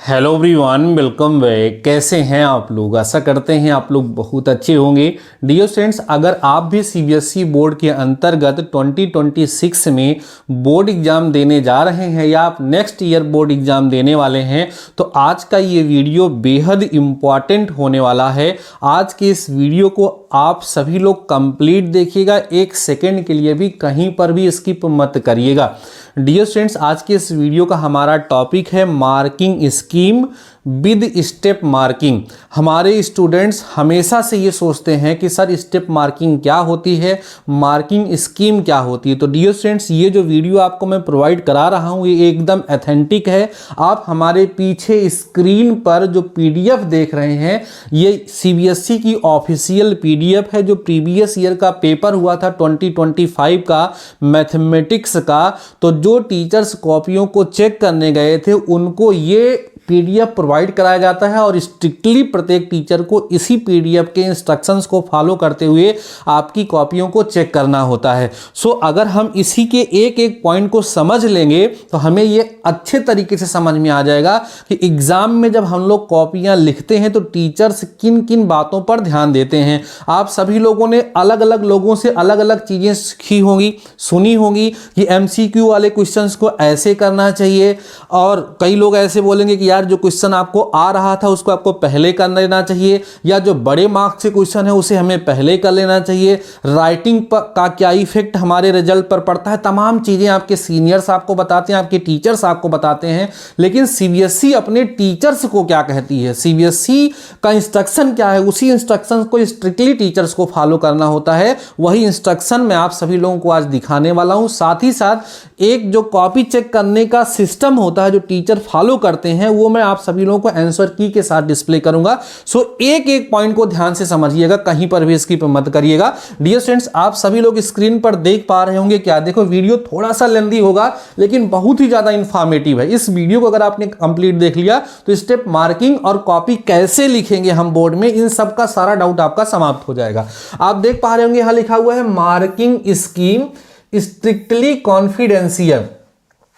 Hello everyone, welcome back. कैसे हैं आप लोग? आशा करते हैं आप लोग बहुत अच्छे होंगे। डियर स्टूडेंट्स, अगर आप भी सीबीएसई बोर्ड के अंतर्गत 2026 में बोर्ड एग्जाम देने जा रहे हैं या आप नेक्स्ट ईयर बोर्ड एग्जाम देने वाले हैं तो आज का ये वीडियो बेहद इम्पॉर्टेंट होने वाला है। आज के इस वीडियो को आप सभी लोग कंप्लीट देखिएगा, एक सेकेंड के लिए भी कहीं पर भी स्किप मत करिएगा। डियर स्टूडेंट्स, आज के इस वीडियो का हमारा टॉपिक है marking scheme with step marking. हमारे स्टूडेंट्स हमेशा से ये सोचते हैं कि सर स्टेप मार्किंग क्या होती है, मार्किंग स्कीम क्या होती है। तो डियर स्टूडेंट्स, ये जो वीडियो आपको मैं प्रोवाइड करा रहा हूँ ये एकदम ऑथेंटिक है। आप हमारे पीछे स्क्रीन पर जो पीडीएफ देख रहे हैं ये सीबीएसई की ऑफिशियल पीडीएफ है जो प्रीवियस ईयर का पेपर हुआ था 2025 का मैथमेटिक्स का। तो जो टीचर्स कॉपियों को चेक करने गए थे उनको ये पीडीएफ प्रोवाइड कराया जाता है और स्ट्रिक्टली प्रत्येक टीचर को इसी पीडीएफ के इंस्ट्रक्शंस को फॉलो करते हुए आपकी कॉपियों को चेक करना होता है। सो अगर हम इसी के एक एक पॉइंट को समझ लेंगे तो हमें ये अच्छे तरीके से समझ में आ जाएगा कि एग्जाम में जब हम लोग कॉपियां लिखते हैं तो टीचर्स किन किन बातों पर ध्यान देते हैं। आप सभी लोगों ने अलग अलग लोगों से अलग अलग चीजें सीखी होंगी, सुनी होंगी कि एमसीक्यू वाले क्वेश्चंस को ऐसे करना चाहिए, और कई लोग ऐसे बोलेंगे कि यार जो क्वेश्चन आपको आ रहा था उसको आपको पहले कर लेना चाहिए, या जो बड़े मार्क्स से क्वेश्चन है उसे हमें पहले कर लेना चाहिए। राइटिंग का क्या इफेक्ट हमारे रिजल्ट पर पड़ता है, तमाम चीजें आपके सीनियर्स आपको बताते हैं, आपके टीचर्स आपको बताते हैं। लेकिन सीबीएसई अपने टीचर्स को क्या कहती है, सीबीएसई का इंस्ट्रक्शन क्या है, उसी इंस्ट्रक्शन को स्ट्रिक्टली टीचर्स को फॉलो करना होता है। वही इंस्ट्रक्शन मैं आप सभी लोगों को आज दिखाने वाला हूं। साथ ही साथ एक जो कॉपी चेक करने का सिस्टम होता है जो टीचर फॉलो करते हैं वो मैं आप सभी लोगों को आंसर की के साथ डिस्प्ले करूंगा। सो एक एक पॉइंट को ध्यान से समझिएगा, कहीं पर भी स्किप मत करिएगा। डियर स्टूडेंट्स, आप सभी लोग स्क्रीन पर देख पा रहे होंगे क्या? देखो, वीडियो थोड़ा सा लेंथी होगा लेकिन बहुत ही ज्यादा इंफॉर्मेटिव है। इस वीडियो को अगर आपने कंप्लीट देख लिया तो स्टेप मार्किंग और कॉपी कैसे लिखेंगे हम बोर्ड में, इन सब का सारा डाउट आपका समाप्त हो जाएगा। आप देख पा रहे होंगे यहां लिखा हुआ है मार्किंग स्कीम स्ट्रिक्टली कॉन्फिडेंशियल।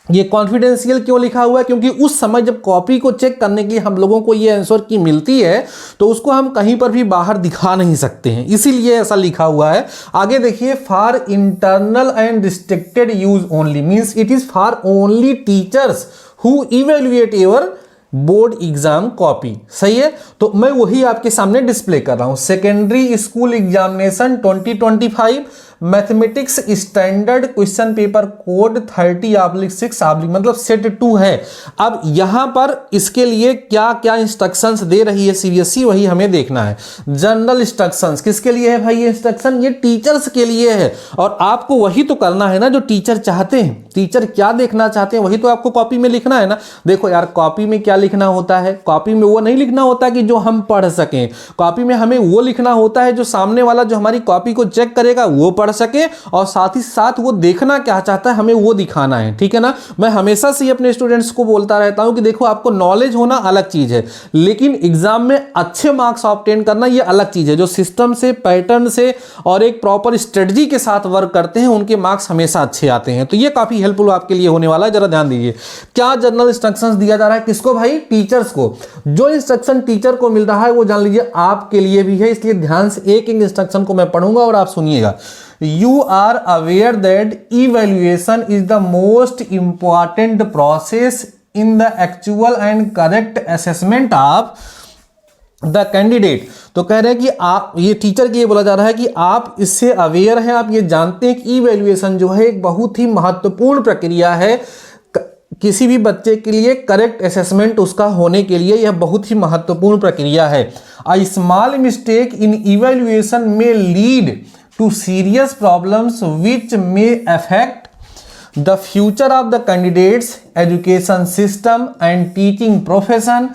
ये कॉन्फिडेंशियल क्यों लिखा हुआ है? क्योंकि उस समय जब कॉपी को चेक करने के लिए हम लोगों को ये आंसर की मिलती है तो उसको हम कहीं पर भी बाहर दिखा नहीं सकते हैं, इसीलिए ऐसा लिखा हुआ है। आगे देखिए, for internal and restricted use only, means it is for only teachers who evaluate your board exam copy. सही है, तो मैं वही आपके सामने डिस्प्ले कर रहा हूं। Secondary school examination 2025 mathematics standard question paper code 30/6 मतलब सेट 2 है। अब यहां पर इसके लिए क्या क्या इंस्ट्रक्शंस दे रही है सीबीएसई, वही हमें देखना है। जनरल इंस्ट्रक्शंस किसके लिए है भाई? ये इंस्ट्रक्शन ये टीचर्स के लिए है और आपको वही तो करना है ना जो टीचर चाहते हैं। टीचर क्या देखना चाहते हैं वही तो आपको कॉपी में लिखना है ना। देखो यार, कॉपी में क्या लिखना होता है? कॉपी में वो नहीं लिखना होता कि जो हम पढ़ सकें, कॉपी में हमें वो लिखना होता है जो सामने वाला जो हमारी कॉपी को चेक करेगा वो पढ़ सके और साथ ही साथ वो देखना क्या चाहता है हमें वो दिखाना है। ठीक है ना? मैं हमेशा से अपने स्टूडेंट्स को बोलता रहता हूं कि देखो, आपको नॉलेज होना अलग चीज है लेकिन एग्जाम में अच्छे मार्क्स ऑब्टेन करना ये अलग चीज है। जो सिस्टम से, पैटर्न से और एक प्रॉपर स्ट्रेटजी के साथ वर्क करते हैं उनके मार्क्स हमेशा अच्छे आते हैं। तो ये काफी हेल्पफुल आपके लिए होने वाला है, जरा ध्यान दीजिए। क्या जनरल इंस्ट्रक्शंस दिया जा रहा है? किसको भाई? टीचर्स को। जो इंस्ट्रक्शन टीचर को मिल रहा है वो जान लीजिए आपके लिए भी है, इसलिए ध्यान से एक एक इंस्ट्रक्शन को मैं पढ़ूंगा और आप सुनिएगा। You are aware that evaluation is the most important process in the actual and correct assessment of the candidate. तो कह रहे हैं कि आप, ये टीचर के लिए बोला जा रहा है कि आप इससे अवेयर हैं, आप ये जानते हैं कि इवैल्यूएशन जो है एक बहुत ही महत्वपूर्ण प्रक्रिया है किसी भी बच्चे के लिए। करेक्ट असेसमेंट उसका होने के लिए यह बहुत ही महत्वपूर्ण प्रक्रिया है। A small mistake in evaluation में lead to serious problems which may affect the future of the candidate's education system and teaching profession.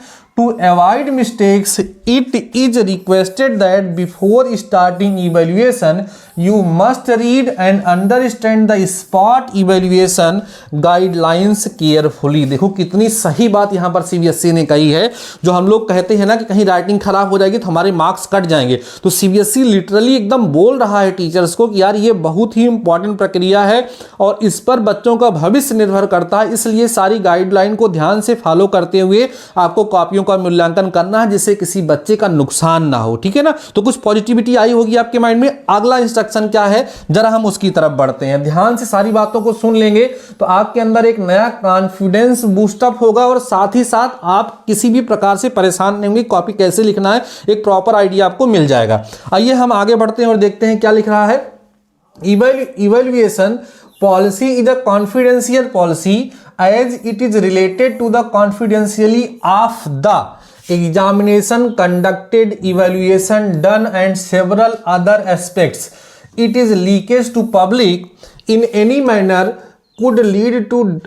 To avoid mistakes, it is requested that before starting evaluation, you must read and understand the spot evaluation guidelines carefully। देखो कितनी सही बात यहाँ पर CBSE ने कही है। जो हम लोग कहते हैं ना कि कहीं राइटिंग खराब हो जाएगी तो हमारे मार्क्स कट जाएंगे, तो सीबीएसई लिटरली एकदम बोल रहा है टीचर्स को कि यार ये बहुत ही इंपॉर्टेंट प्रक्रिया है और इस पर बच्चों का भविष्य निर्भर करता है, इसलिए सारी गाइडलाइन को ध्यान से फॉलो करते हुए आपको कॉपियों का मूल्यांकन करना है जिससे किसी बच्चे का नुकसान ना हो। ठीक है ना, तो कुछ पॉजिटिविटी आई होगी आपके माइंड में। अगला इंस्ट्रक्शन क्या है, जरा हम उसकी तरफ बढ़ते हैं। ध्यान से सारी बातों को सुन लेंगे तो आपके अंदर एक नया कॉन्फिडेंस बूस्टअप होगा और साथ ही साथ आप किसी भी प्रकार से परेशान नहीं होंगे। कॉपी कैसे लिखना है एक प्रॉपर आइडिया आपको मिल जाएगा। आइए हम आगे बढ़ते हैं और देखते हैं क्या लिख रहा है। Evaluation policy is a confidential policy as it is related to the confidentiality of the examination conducted, evaluation done and several other aspects. It is leakage to public in any manner could lead to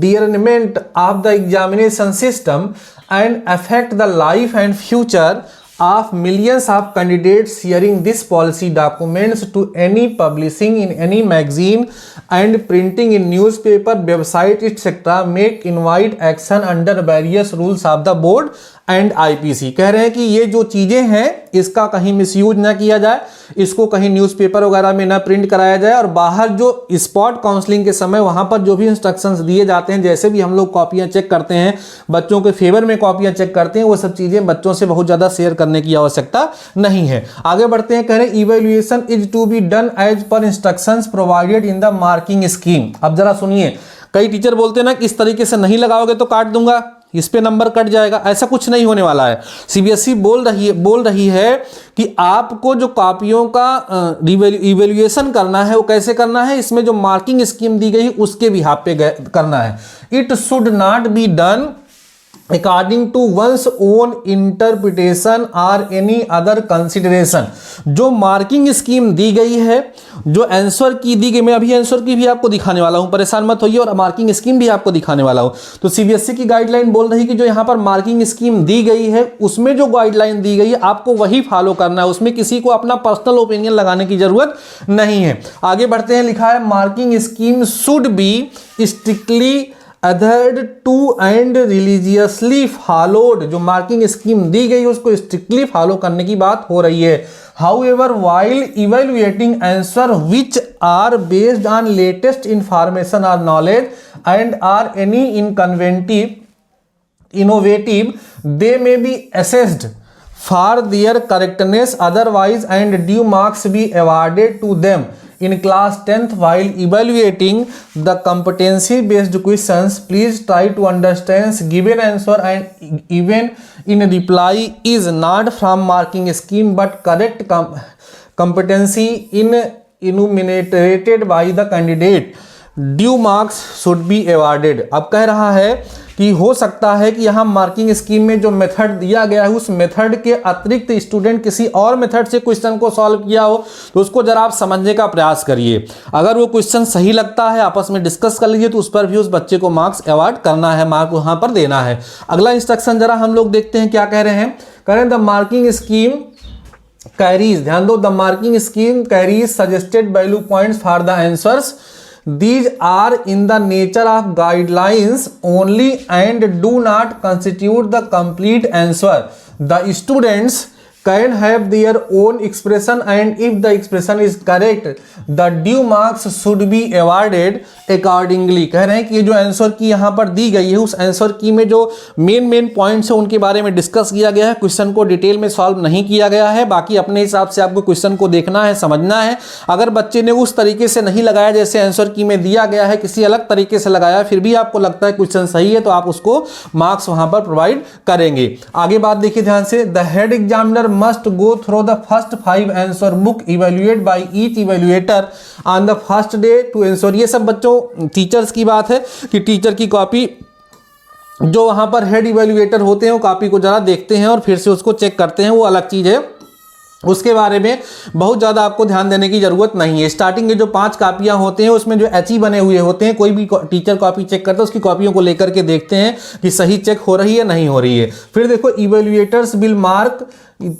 derailment of the examination system and affect the life and future of millions of candidates. Sharing this policy documents to any publishing in any magazine and printing in newspaper, website etc. make invite action under various rules of the board and IPC. कह रहे हैं कि ये जो चीजें हैं इसका कहीं मिसयूज ना किया जाए, इसको कहीं न्यूज़पेपर वगैरह में ना प्रिंट कराया जाए और बाहर जो स्पॉट काउंसलिंग के समय वहां पर जो भी इंस्ट्रक्शंस दिए जाते हैं, जैसे भी हम लोग कॉपियां चेक करते हैं, बच्चों के फेवर में कॉपियां चेक करते हैं, वो सब चीजें बच्चों से बहुत ज्यादा शेयर करने की आवश्यकता नहीं है। आगे बढ़ते हैं। कह रहे हैं evaluation is to be done as per instructions provided in the marking scheme. अब जरा सुनिए, कई टीचर बोलते हैं ना कि इस तरीके से नहीं लगाओगे तो काट दूंगा, इस पे नंबर कट जाएगा। ऐसा कुछ नहीं होने वाला है। सीबीएसई बोल रही है कि आपको जो कॉपियों का इवैल्यूएशन करना है वो कैसे करना है, इसमें जो मार्किंग स्कीम दी गई उसके भी हाथ पे करना है। It should not be done according to one's own interpretation और एनी अदर कंसिडरेशन। जो मार्किंग स्कीम दी गई है, जो आंसर की दी गई, मैं अभी आंसर की भी आपको दिखाने वाला हूं, परेशान मत होइए, और मार्किंग स्कीम भी आपको दिखाने वाला हूं। तो सीबीएसई की गाइडलाइन बोल रही है कि जो यहां पर मार्किंग स्कीम दी गई है उसमें जो गाइडलाइन दी गई है आपको वही फॉलो करना है, उसमें किसी को अपना पर्सनल ओपिनियन लगाने की जरूरत नहीं है। आगे बढ़ते हैं। लिखा है marking scheme should be strictly adhered to and religiously followed। जो मार्किंग स्कीम दी गई उसको स्ट्रिक्टली फॉलो करने की बात हो रही है। However, while evaluating answer which are based on latest information or knowledge and are any innovative, they may be assessed for their correctness otherwise and due marks be awarded to them in class 10th. While evaluating the competency based questions, please try to understand given answer and even in reply is not from marking scheme but correct competency in enumerated by the candidate. Due marks should be awarded। अब कह रहा है कि हो सकता है कि यहाँ मार्किंग स्कीम में जो मेथड दिया गया है उस मेथड के अतिरिक्त स्टूडेंट किसी और मेथड से क्वेश्चन को सॉल्व किया हो, तो उसको जरा आप समझने का प्रयास करिए। अगर वो क्वेश्चन सही लगता है आपस में डिस्कस कर लीजिए, तो उस पर भी उस बच्चे को मार्क्स अवार्ड करना है, मार्क वहां पर देना है। अगला इंस्ट्रक्शन जरा हम लोग देखते हैं क्या कह रहे हैं। कह रहे हैं द मार्किंग स्कीम कैरीज, ध्यान दो, the marking scheme carries suggested value points for the answers. These are in the nature of guidelines only and do not constitute the complete answer. The students can have their own expression and if the expression is correct, the due marks should be awarded accordingly। कह रहे हैं कि ये जो answer की यहाँ पर दी गई है उस आंसर की में जो मेन पॉइंट्स है उनके बारे में डिस्कस किया गया है, क्वेश्चन को डिटेल में सॉल्व नहीं किया गया है। बाकी अपने हिसाब से आपको क्वेश्चन को देखना है, समझना है। अगर बच्चे ने उस तरीके से नहीं लगाया जैसे आंसर की में दिया गया है, किसी अलग तरीके से लगाया, फिर भी आपको लगता है क्वेश्चन सही है, तो आप उसको मार्क्स वहां पर प्रोवाइड करेंगे। आगे बात देखिए ध्यान से। The head examiner must go through the first 5 answer book evaluated by each evaluator on the first day to answer। ये सब बच्चों टीचर्स की बात है कि टीचर की कॉपी जो वहां पर हेड इवेल्युएटर होते हैं वो कॉपी को जरा देखते हैं और फिर से उसको चेक करते हैं, वो अलग चीज है। उसके बारे में बहुत ज़्यादा आपको ध्यान देने की ज़रूरत नहीं है। स्टार्टिंग के जो 5 कापियाँ होते हैं उसमें जो एचई बने हुए होते हैं, कोई भी टीचर कॉपी चेक करता है उसकी कॉपियों को लेकर के देखते हैं कि सही चेक हो रही है नहीं हो रही है। फिर देखो evaluators will mark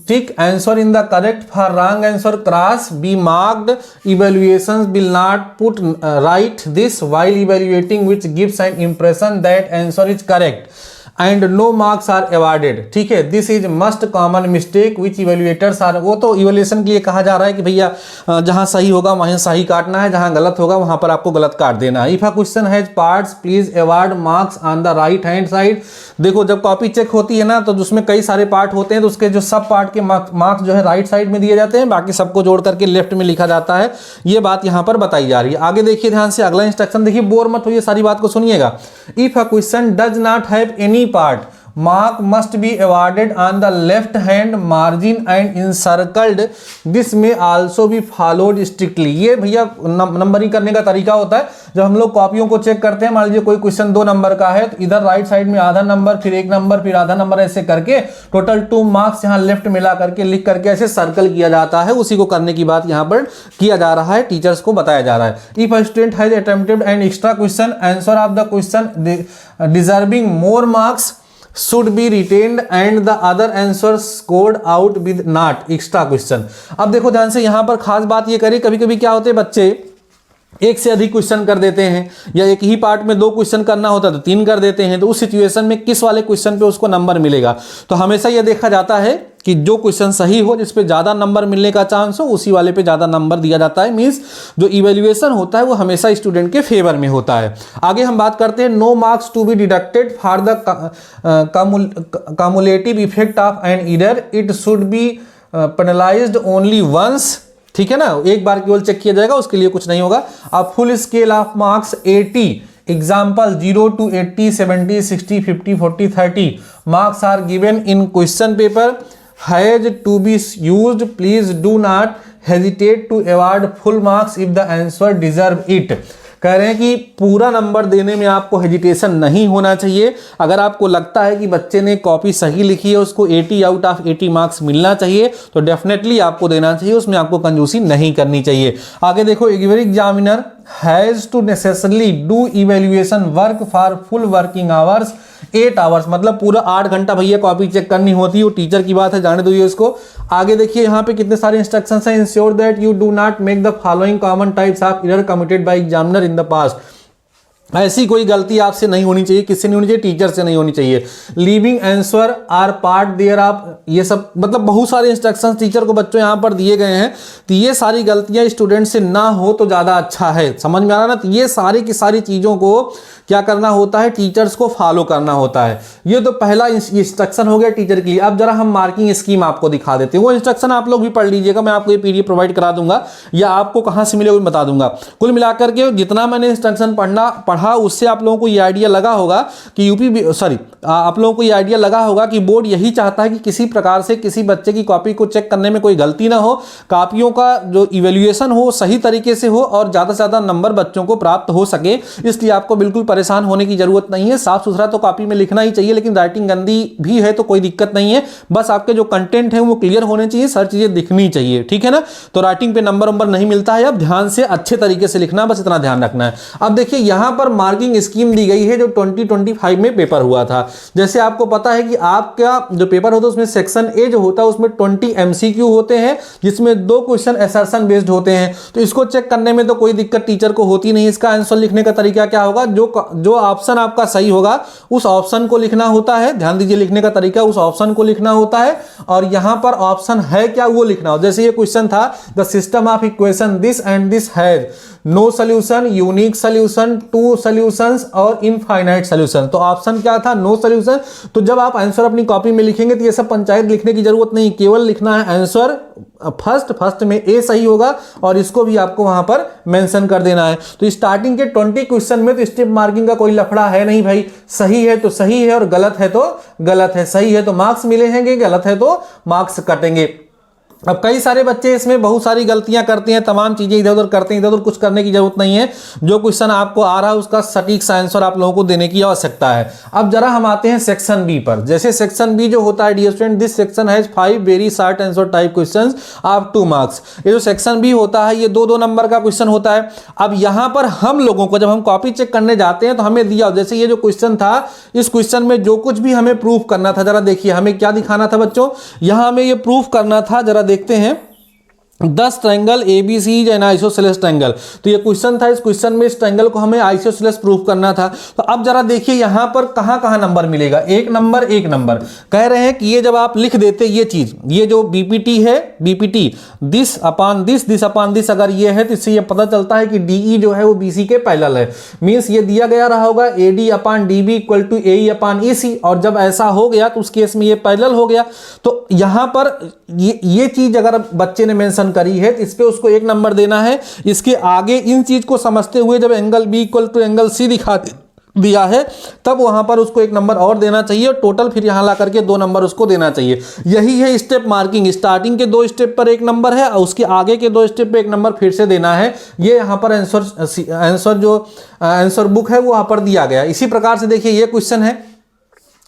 tick answer in the correct for wrong answer cross be marked, evaluations will not put right this while evaluating which gives an impression that answer is correct and no marks are awarded. ठीक है, this is must common mistake which evaluators are, वो तो evaluation के लिए कहा जा रहा है कि भैया जहां सही होगा वहीं सही काटना है, जहां गलत होगा वहां पर आपको गलत काट देना है। If a question has parts please award marks on the right hand side. देखो जब कॉपी चेक होती है ना तो उसमें कई सारे पार्ट होते हैं, तो उसके जो सब पार्ट के मार्क्स जो है राइट साइड में दिए जाते हैं, बाकी सबको जोड़ करके लेफ्ट में लिखा जाता है। ये बात यहाँ पर बताई जा रही है। आगे देखिए ध्यान से, अगला इंस्ट्रक्शन देखिए, बोर मत होइए, सारी बात को सुनिएगा। If a question does not have any part, mark must be awarded on the left hand margin and encircled, this may also be followed strictly। ये भैया नंबरिंग करने का तरीका होता है। जब हम लोग कॉपियों को चेक करते हैं, मान लीजिए कोई क्वेश्चन 2 नंबर का है तो इधर राइट साइड में आधा नंबर, फिर 1 नंबर, फिर आधा नंबर, ऐसे करके टोटल 2 मार्क्स यहाँ लेफ्ट मिला करके लिख करके ऐसे सर्कल किया जाता है। उसी को करने की बात यहाँ पर किया जा रहा है, टीचर्स को बताया जा रहा है। If a student has attempted an extra question, answer of the question deserving more marks should be retained and the other answers scored out with not extra question। अब देखो ध्यान से, यहां पर खास बात ये करी, कभी कभी क्या होते हैं बच्चे एक से अधिक क्वेश्चन कर देते हैं, या एक ही पार्ट में 2 क्वेश्चन करना होता है तो 3 कर देते हैं। तो उस सिचुएशन में किस वाले क्वेश्चन पे उसको नंबर मिलेगा, तो हमेशा यह देखा जाता है कि जो क्वेश्चन सही हो, जिस पे ज़्यादा नंबर मिलने का चांस हो, उसी वाले पे ज़्यादा नंबर दिया जाता है। मीन्स जो इवेल्युएशन होता है वो हमेशा स्टूडेंट के फेवर में होता है। आगे हम बात करते हैं, no marks to be deducted for the cumulative effect of an error, it should be penalized only once. ठीक है ना, एक बार केवल चेक किया जाएगा, उसके लिए कुछ नहीं होगा। अब full scale of marks 80, example 0 to 80, 70, 60, 50, 40, 30 marks are given in question paper has to be used, please do not hesitate to award full marks if the answer deserve it. कह रहे हैं कि पूरा नंबर देने में आपको हेजिटेशन नहीं होना चाहिए। अगर आपको लगता है कि बच्चे ने कॉपी सही लिखी है, उसको 80 आउट ऑफ 80 मार्क्स मिलना चाहिए, तो डेफिनेटली आपको देना चाहिए, उसमें आपको कंजूसी नहीं करनी चाहिए। आगे देखो, every examiner has to necessarily do evaluation work for full working hours 8 hours, मतलब पूरा 8 घंटा भैया कॉपी चेक करनी होती है। वो टीचर की बात है, जाने दो ये इसको। आगे देखिए यहाँ पे कितने सारे इंस्ट्रक्शंस हैं। Ensure that you do not make the following common types of error committed by examiner in the past. ऐसी कोई गलती आपसे नहीं होनी चाहिए, किससे नहीं होनी चाहिए, टीचर से नहीं होनी चाहिए। Leaving answer or part thereof, ये सब मतलब बहुत सारे इंस्ट्रक्शंस टीचर को बच्चों यहाँ पर दिए गए हैं। तो ये सारी गलतियां स्टूडेंट से ना हो तो ज़्यादा अच्छा है। समझ में आ रहा ना, तो ये सारी की सारी चीज़ों को क्या करना होता है, टीचर्स को फॉलो करना होता है। ये तो पहला इंस्ट्रक्शन हो गया टीचर के लिए। अब जरा हम मार्किंग स्कीम आपको दिखा देते हैं, वो इंस्ट्रक्शन आप लोग भी पढ़ लीजिएगा, मैं आपको ये पीडीएफ प्रोवाइड करा दूंगा या आपको कहाँ से मिलेगा बता दूंगा। कुल मिलाकर के जितना मैंने इंस्ट्रक्शन पढ़ा उससे आप लोगों को ये आइडिया लगा होगा कि आप लोगों को ये आइडिया लगा होगा कि बोर्ड यही चाहता है कि किसी प्रकार से किसी बच्चे की कॉपी को चेक करने में कोई गलती ना हो, कॉपियों का जो इवेल्युएशन हो सही तरीके से हो और ज़्यादा से ज़्यादा नंबर बच्चों को प्राप्त हो सके। इसलिए आपको बिल्कुल परेशान होने की जरूरत नहीं है। साफ सुथरा तो कॉपी में लिखना ही चाहिए, लेकिन राइटिंग गंदी भी है तो कोई दिक्कत नहीं है। बस आपके जो कंटेंट है वो क्लियर होने चाहिए, सारी चीजें दिखनी चाहिए, ठीक है ना। तो राइटिंग पे नंबर नहीं मिलता है, अब ध्यान से अच्छे तरीके से लिखना, बस इतना ध्यान रखना है। अब देखिए यहां पर मार्किंग स्कीम दी गई है जो 2025 में पेपर हुआ था। जैसे आपको पता है कि आपका जो पेपर होता है उसमें सेक्शन ए जो होता है उसमें 20 MCQ होते हैं, जिसमें 2 क्वेश्चन असर्शन बेस्ड होते हैं। तो इसको चेक करने में तो कोई दिक्कत टीचर को होती नहीं। इसका आंसर लिखने का तरीका क्या होगा, जो ऑप्शन आपका सही होगा उस ऑप्शन को लिखना होता है। ध्यान दीजिए, लिखने का तरीका उस ऑप्शन को लिखना होता है और यहां पर ऑप्शन है क्या वो लिखना हो। जैसे ये क्वेश्चन था, the system of equation this and this has no solution, unique solution, 2 solutions और इनफाइनाइट सोल्यूशन। तो ऑप्शन क्या था, नो सोल्यूशन। तो जब आप आंसर अपनी कॉपी में लिखेंगे तो ये सब पंचायत लिखने की जरूरत नहीं, केवल लिखना है आंसर फर्स्ट में ए सही होगा और इसको भी आपको वहां पर मेंशन कर देना है। तो स्टार्टिंग के 20 क्वेश्चन में तो स्टेप मार्किंग का कोई लफड़ा है नहीं भाई। सही है तो सही है और गलत है तो गलत है। सही है तो मार्क्स मिले हैं, गलत है तो मार्क्स कटेंगे। अब कई सारे बच्चे इसमें बहुत सारी गलतियां करते हैं, तमाम चीजें इधर उधर करते हैं, इधर उधर कुछ करने की जरूरत नहीं है। जो क्वेश्चन आपको आ रहा है उसका सटीक सा आंसर आप लोगों को देने की आवश्यकता है। अब जरा हम आते हैं सेक्शन बी पर। जैसे सेक्शन बी जो होता है dear student, this section has 5 very short answer type questions of 2 marks. ये जो सेक्शन बी होता है ये 2-2 नंबर का क्वेश्चन होता है। अब यहां पर हम लोगों को जब हम कॉपी चेक करने जाते हैं तो हमें दिया, जैसे ये जो क्वेश्चन था, इस क्वेश्चन में जो कुछ भी हमें प्रूफ करना था, जरा देखिए हमें क्या दिखाना था बच्चों, यहां हमें ये प्रूफ करना था, जरा देखते हैं, 10 triangle ABC is an isosceles triangle. तो ये क्वेश्चन था, इस क्वेश्चन में इस ट्रायंगल को हमें आइसोसेलेस प्रूफ करना था। तो अब जरा देखिए यहां पर कहां कहां नंबर मिलेगा, एक नंबर एक नंबर। कह रहे हैं कि ये जब आप लिख देते ये चीज, ये जो BPT है, BPT दिस अपान दिस अगर ये है तो इससे ये पता चलता है कि DE जो है वो BC के पैरेलल है। मींस ये दिया गया रहा होगा AD upon DB equal to AE upon EC, और जब ऐसा हो गया तो उस केस में ये पैरेलल हो गया। तो यहां पर ये चीज अगर बच्चे ने मेंशन करी है तो इस पे उसको 1 नंबर देना है। इसके आगे इन चीज को समझते हुए जब angle B equal to angle C दिखा दिया है तब वहां पर उसको 1 नंबर और देना चाहिए, और टोटल फिर यहां ला करके 2 नंबर उसको देना चाहिए। यही है स्टेप मार्किंग। स्टार्टिंग के 2 स्टेप पर 1 नंबर है और उसके आगे के 2 स्टेप पे 1 नंबर फिर से देना है। ये यहां पर आंसर जो आंसर बुक है वो वहां पर दिया गया। इसी प्रकार से देखिए ये क्वेश्चन है,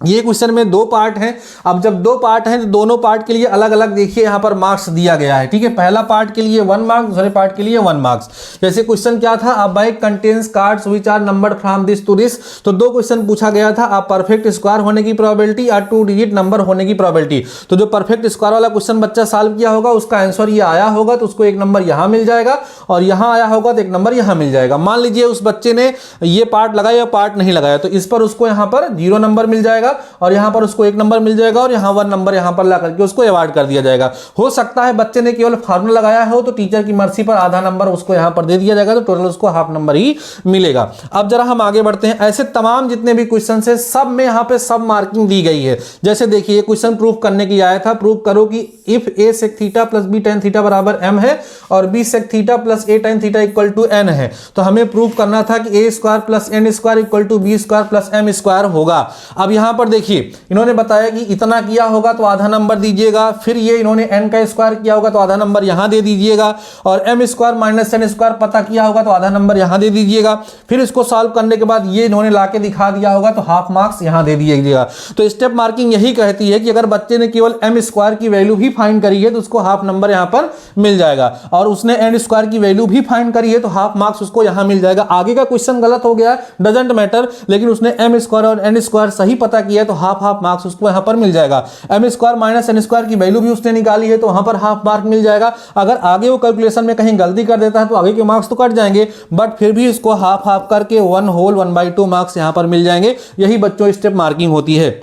ये क्वेश्चन में 2 पार्ट हैं। अब जब 2 पार्ट हैं तो दोनों पार्ट के लिए अलग अलग देखिए यहां पर मार्क्स दिया गया है, ठीक है। पहला पार्ट के लिए 1 मार्क्स, दूसरे पार्ट के लिए 1 मार्क्स। जैसे क्वेश्चन क्या था, a bike contains cards which are numbered from this to this. तो 2 क्वेश्चन पूछा गया था, अ परफेक्ट स्क्वायर होने की प्रोबेबिलिटी और 2 डिजिट नंबर होने की प्रोबेबिलिटी। तो जो परफेक्ट स्क्वायर वाला क्वेश्चन बच्चा सॉल्व किया होगा उसका आंसर ये आया होगा तो उसको 1 नंबर यहां मिल जाएगा, और यहां आया होगा तो 1 नंबर यहां मिल जाएगा। मान लीजिए उस बच्चे ने ये पार्ट लगाया या पार्ट नहीं लगाया तो इस पर उसको यहां पर 0 नंबर मिल जाएगा, और यहां पर उसको 1 नंबर मिल जाएगा, और यहां 1 नंबर यहां पर ला करके उसको अवॉइड कर दिया जाएगा। हो सकता है बच्चे ने केवल फार्मूला लगाया हो तो टीचर की मर्जी पर आधा नंबर उसको यहां पर दे दिया जाएगा, तो टोटल उसको हाफ नंबर ही मिलेगा। अब जरा हम आगे बढ़ते हैं। ऐसे तमाम जितने भी क्वेश्चन है सब में यहां पे सब मार्किंग दी गई है। जैसे देखिए क्वेश्चन प्रूफ करने की आया था, प्रूफ करो कि if a sec theta plus b tan theta बराबर m है और b sec theta plus a tan theta equal to n है, तो हमें प्रूफ करना था कि a square plus n square equal to b square plus m square होगा। अब यहां पर देखिए इन्होंने बताया कि इतना किया होगा तो आधा नंबर दीजिएगा, फिर ये इन्होंने n का स्क्वायर किया होगा तो आधा नंबर यहां दे दीजिएगा, और m square minus n square पता किया होगा तो आधा नंबर यहां दे दीजिएगा। फिर इसको सॉल्व करने के बाद ये इन्होंने लाके दिखा दिया होगा तो हाफ मार्क्स यहां दे दीजिएगा। तो स्टेप मार्किंग यही कहती है कि अगर बच्चे ने केवल m स्क्वायर की वैल्यू भी फाइंड करी है तो उसको हाफ नंबर यहां पर मिल जाएगा, और उसने n स्क्वायर की वैल्यू भी फाइंड करी है तो हाफ मार्क्स उसको यहां मिल जाएगा। आगे का क्वेश्चन गलत हो गया डजंट मैटर, लेकिन उसने m स्क्वायर और n स्क्वायर सही पता किया है तो हाफ मार्क्स उसको यहां पर मिल जाएगा। m square minus n square की वैल्यू भी उसने निकाली है तो वहां पर हाफ मार्क मिल जाएगा। अगर आगे वो कैलकुलेशन में कहीं गलती कर देता है तो आगे के मार्क्स तो कट जाएंगे, बट फिर भी इसको हाफ करके 1 होल 1/2 मार्क्स यहां पर मिल जाएंगे। यही बच्चों स्टेप मार्किंग होती है।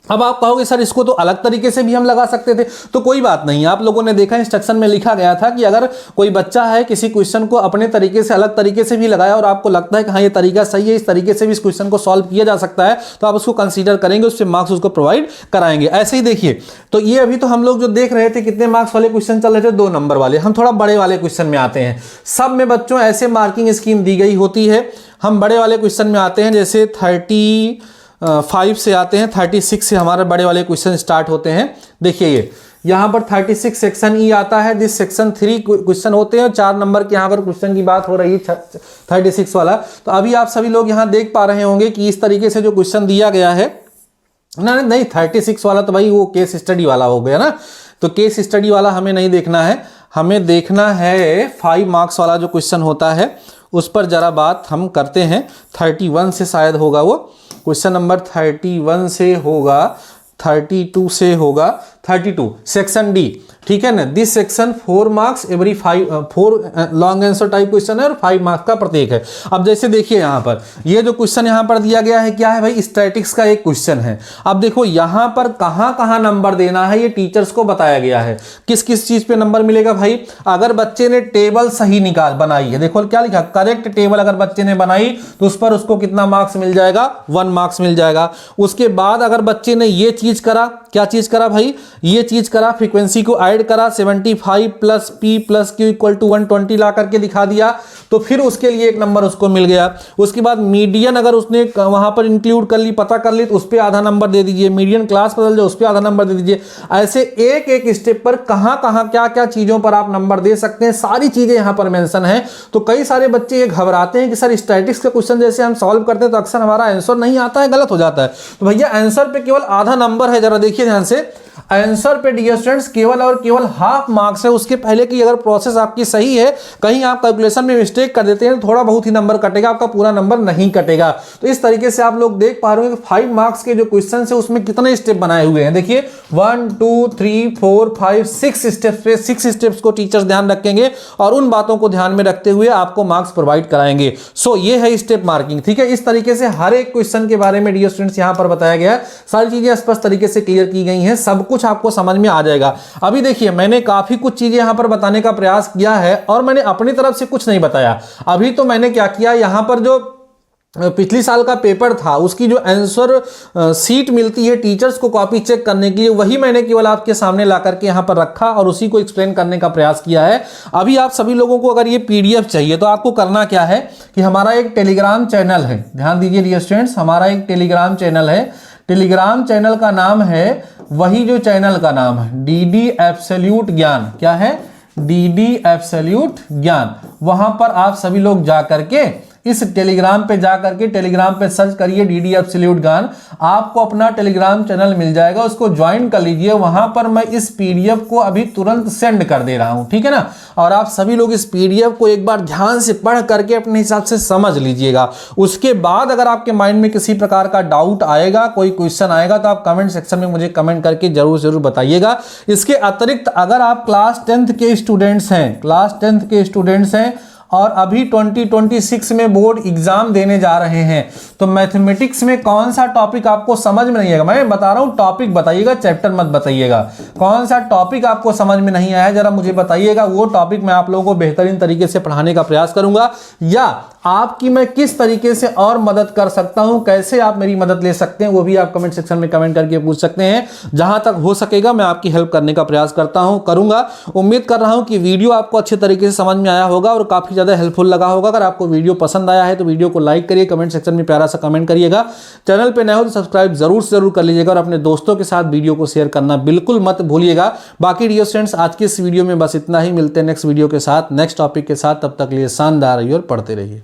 अब आप कहोगे सर इसको तो अलग तरीके से भी हम लगा सकते थे, तो कोई बात नहीं। आप लोगों ने देखा इंस्ट्रक्शन में लिखा गया था कि अगर कोई बच्चा है किसी क्वेश्चन को अपने तरीके से अलग तरीके से भी लगाया और आपको लगता है कि हाँ ये तरीका सही है, इस तरीके से भी इस क्वेश्चन को सॉल्व किया जा सकता है, तो आप उसको कंसीडर करेंगे, उससे मार्क्स उसको प्रोवाइड कराएंगे। ऐसे ही देखिए, तो ये अभी तो हम लोग जो देख रहे थे कितने मार्क्स वाले क्वेश्चन चल रहे थे, 2 नंबर वाले। हम थोड़ा बड़े वाले क्वेश्चन में आते हैं। सब में बच्चों ऐसे मार्किंग स्कीम दी गई होती है। हम बड़े वाले क्वेश्चन में आते हैं, जैसे 35 से आते हैं, 36 से हमारे बड़े वाले क्वेश्चन स्टार्ट होते हैं। देखिए ये यहाँ पर 36 सेक्शन ई आता है, जिस सेक्शन 3 क्वेश्चन होते हैं, 4 नंबर के यहाँ पर क्वेश्चन की बात हो रही है 36 वाला। तो अभी आप सभी लोग यहाँ देख पा रहे होंगे कि इस तरीके से जो क्वेश्चन दिया गया है, नहीं 36 वाला तो भाई वो केस स्टडी वाला हो गया ना, तो केस स्टडी वाला हमें नहीं देखना है, हमें देखना है 5 मार्क्स वाला जो क्वेश्चन होता है उस पर जरा बात हम करते हैं। 31 से शायद होगा वो क्वेश्चन नंबर 31 से होगा, 32 से होगा, 32 सेक्शन डी, ठीक है ना। This section 4 marks every 4 long answer type question है और 5 मार्क्स का प्रत्येक है। अब जैसे देखिए यहाँ पर ये जो क्वेश्चन यहाँ पर दिया गया है क्या है भाई, स्टैटिक्स का एक क्वेश्चन है। अब देखो यहाँ पर कहाँ कहाँ नंबर देना है ये टीचर्स को बताया गया है। किस किस चीज पे नंबर मिलेगा भाई, अगर बच्चे ने टेबल सही बनाई है, देखो क्या लिखा, करेक्ट टेबल अगर बच्चे ने बनाई तो उस पर उसको कितना मार्क्स मिल जाएगा, 1 मार्क्स मिल जाएगा। उसके बाद अगर बच्चे ने ये चीज करा, क्या चीज करा भाई, ये चीज करा, फ्रीक्वेंसी को ऐड करा, 75 plus P plus Q equal to 120 ला करके दिखा दिया, तो फिर उसके लिए एक नंबर उसको मिल गया। उसके बाद मीडियन अगर उसने वहां पर इंक्लूड कर ली, पता कर ली, तो उस पर आधा नंबर दे दीजिए। मीडियन क्लास बदल जाए, उस पर आधा नंबर दे दीजिए। ऐसे एक एक स्टेप पर कहां कहां क्या क्या चीजों पर आप नंबर दे सकते हैं, सारी चीजें यहां पर मेंशन है। तो कई सारे बच्चे ये घबराते हैं कि सर स्टैटिस्टिक्स का क्वेश्चन जैसे हम सॉल्व करते हैं तो अक्सर हमारा आंसर नहीं आता है, गलत हो जाता है। तो भैया आंसर पे केवल आधा नंबर है, जरा देखिए ध्यान से। आंसर पे डियर स्टूडेंट्स केवल और केवल हाफ मार्क्स है। उसके पहले की अगर प्रोसेस आपकी सही है, कहीं आप कैलकुलेशन में मिस्टेक कर देते हैं तो थोड़ा बहुत ही नंबर कटेगा, आपका पूरा नंबर नहीं कटेगा। तो इस तरीके से आप लोग देख पा रहे हो कि 5 मार्क्स के जो क्वेश्चन है उसमें कितने स्टेप बनाए हुए हैं। देखिए 1 2 3 4 5 6 स्टेप्स पे 6 स्टेप्स को टीचर्स ध्यान रखेंगे और उन बातों को ध्यान में रखते हुए आपको मार्क्स प्रोवाइड कराएंगे। सो ये है स्टेप मार्किंग, ठीक है। इस तरीके से हर एक क्वेश्चन के बारे में डियर स्टूडेंट्स यहां पर बताया गया है, सारी चीजें स्पष्ट तरीके से क्लियर की गई हैं, सब कुछ आपको समझ में आ जाएगा। अभी देखिए मैंने काफी कुछ चीजें यहां पर बताने का प्रयास किया है और मैंने अपनी तरफ से कुछ नहीं बताया। अभी तो मैंने क्या किया, यहां पर जो पिछली साल का पेपर था उसकी जो आंसर सीट मिलती है टीचर्स को कॉपी चेक करने के लिए, वही मैंने केवल आपके सामने ला करके यहाँ पर रखा और उसी को एक्सप्लेन करने का प्रयास किया है। अभी आप सभी लोगों को अगर ये पीडीएफ चाहिए तो आपको करना क्या है कि हमारा एक टेलीग्राम चैनल है, ध्यान दीजिए डियर स्टूडेंट्स, हमारा एक टेलीग्राम चैनल है। टेलीग्राम चैनल का नाम है, वही जो चैनल का नाम है डीडी एब्सोल्यूट ज्ञान। क्या है? डीडी एब्सोल्यूट ज्ञान। वहां पर आप सभी लोग जा करके इस टेलीग्राम पे जा करके टेलीग्राम पे सर्च करिए डीडी एब्सोल्यूट ज्ञान, आपको अपना टेलीग्राम चैनल मिल जाएगा, उसको ज्वाइन कर लीजिए। वहां पर मैं इस पीडीएफ को अभी तुरंत सेंड कर दे रहा हूं, ठीक है ना। और आप सभी लोग इस पीडीएफ को एक बार ध्यान से पढ़ करके अपने हिसाब से समझ लीजिएगा। उसके बाद अगर आपके माइंड में किसी प्रकार का डाउट आएगा, कोई क्वेश्चन आएगा, तो आप कमेंट सेक्शन में मुझे कमेंट करके जरूर बताइएगा। इसके अतिरिक्त अगर आप क्लास 10th के स्टूडेंट्स हैं और अभी 2026 में बोर्ड एग्जाम देने जा रहे हैं, तो मैथमेटिक्स में कौन सा टॉपिक आपको समझ में नहीं आएगा, मैं बता रहा हूं टॉपिक बताइएगा, चैप्टर मत बताइएगा। कौन सा टॉपिक आपको समझ में नहीं आया जरा मुझे बताइएगा, वो टॉपिक मैं आप लोगों को बेहतरीन तरीके से पढ़ाने का प्रयास करूंगा, या आपकी मैं किस तरीके से और मदद कर सकता हूं, कैसे आप मेरी मदद ले सकते हैं, वो भी आप कमेंट सेक्शन में कमेंट करके पूछ सकते हैं। जहां तक हो सकेगा मैं आपकी हेल्प करने का प्रयास करूंगा। उम्मीद कर रहा हूं कि वीडियो आपको अच्छे तरीके से समझ में आया होगा और काफी ज्यादा हेल्पफुल लगा होगा। अगर आपको वीडियो पसंद आया है तो वीडियो को लाइक करिए, कमेंट सेक्शन में प्यारा सा कमेंट करिएगा। चैनल पे नए हो तो सब्सक्राइब जरूर कर लीजिएगा और अपने दोस्तों के साथ वीडियो को शेयर करना बिल्कुल मत भूलिएगा। बाकी डियर स्टूडेंट्स आज की इस वीडियो में बस इतना ही, मिलते हैं नेक्स्ट वीडियो के साथ, नेक्स्ट टॉपिक के साथ। तब तक लिए शानदार रहिए और पढ़ते रहिए।